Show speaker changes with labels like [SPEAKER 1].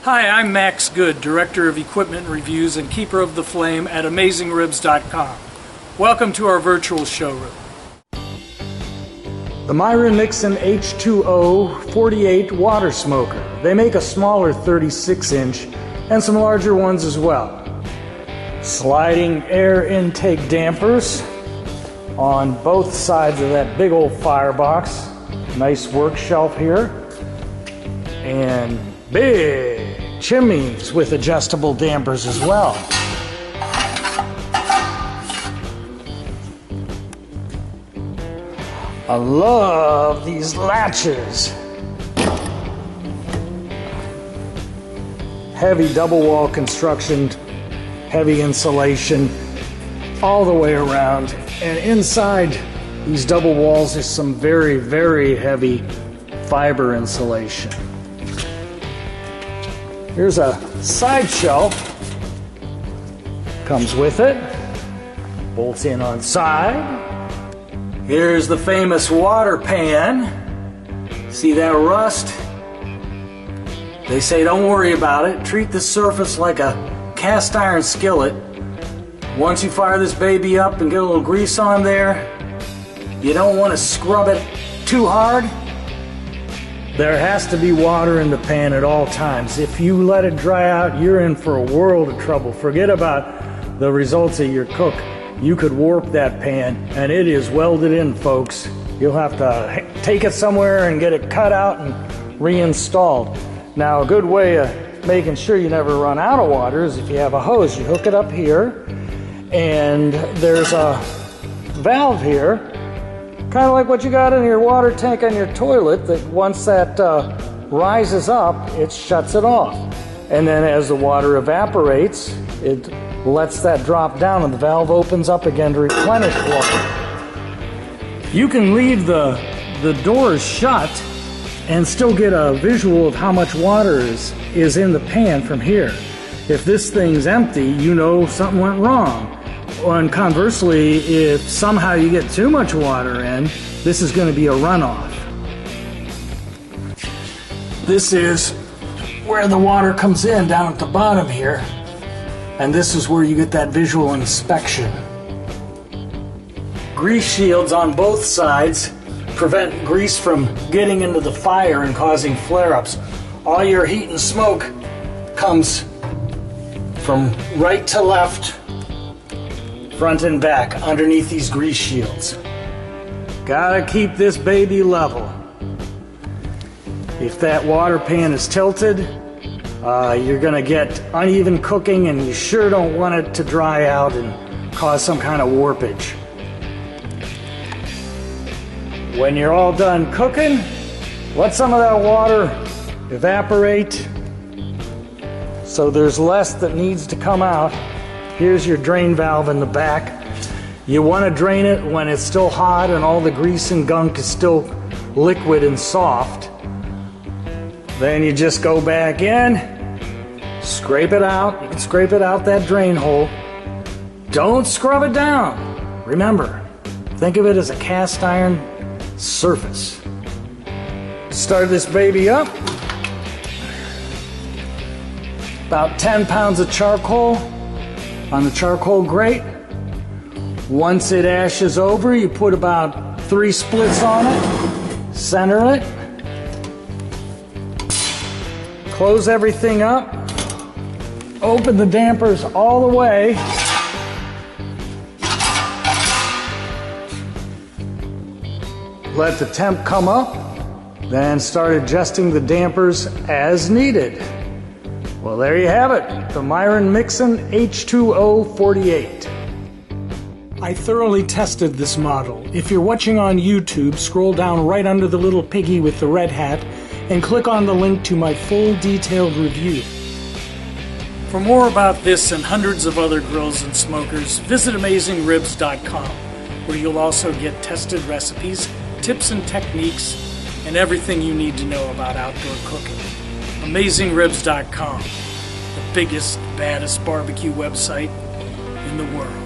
[SPEAKER 1] Hi, I'm Max Good, Director of Equipment Reviews and Keeper of the Flame at AmazingRibs.com. Welcome to our virtual showroom. The Myron Mixon H2O 48 water smoker. They make a smaller 36-inch and some larger ones as well. Sliding air intake dampers on both sides of that big old firebox. Nice work shelf here. And big chimneys with adjustable dampers as well. I love these latches. Heavy double wall construction, heavy insulation all the way around. And inside these double walls is some very, very heavy fiber insulation. Here's a side shelf, comes with it, bolts in on side. Here's the famous water pan. See that rust? They say don't worry about it. Treat the surface like a cast iron skillet. Once you fire this baby up and get a little grease on there, you don't want to scrub it too hard. There has to be water in the pan at all times. If you let it dry out, you're in for a world of trouble. Forget about the results of your cook. You could warp that pan, and it is welded in, folks. You'll have to take it somewhere and get it cut out and reinstalled. Now, a good way of making sure you never run out of water is if you have a hose. You hook it up here, and there's a valve here, kind of like what you got in your water tank on your toilet, that once that rises up, it shuts it off. And then as the water evaporates, it lets that drop down and the valve opens up again to replenish water. You can leave the doors shut and still get a visual of how much water is in the pan from here. If this thing's empty, you know something went wrong. And conversely, if somehow you get too much water in, this is going to be a runoff. This is where the water comes in, down at the bottom here. And this is where you get that visual inspection. Grease shields on both sides prevent grease from getting into the fire and causing flare-ups. All your heat and smoke comes from right to left, front and back, underneath these grease shields. Gotta keep this baby level. If that water pan is tilted, you're gonna get uneven cooking, and you sure don't want it to dry out and cause some kind of warpage. When you're all done cooking, let some of that water evaporate so there's less that needs to come out. Here's your drain valve in the back. You want to drain it when it's still hot and all the grease and gunk is still liquid and soft. Then you just go back in, scrape it out. You can scrape it out that drain hole. Don't scrub it down. Remember, think of it as a cast iron surface. Start this baby up. About 10 pounds of charcoal on the charcoal grate. Once it ashes over, you put about 3 splits on it, center it, close everything up, open the dampers all the way, let the temp come up, then start adjusting the dampers as needed. Well, there you have it, the Myron Mixon H2O 48. I thoroughly tested this model. If you're watching on YouTube, scroll down right under the little piggy with the red hat and click on the link to my full detailed review. For more about this and hundreds of other grills and smokers, visit AmazingRibs.com, where you'll also get tested recipes, tips and techniques, and everything you need to know about outdoor cooking. AmazingRibs.com, the biggest, baddest barbecue website in the world.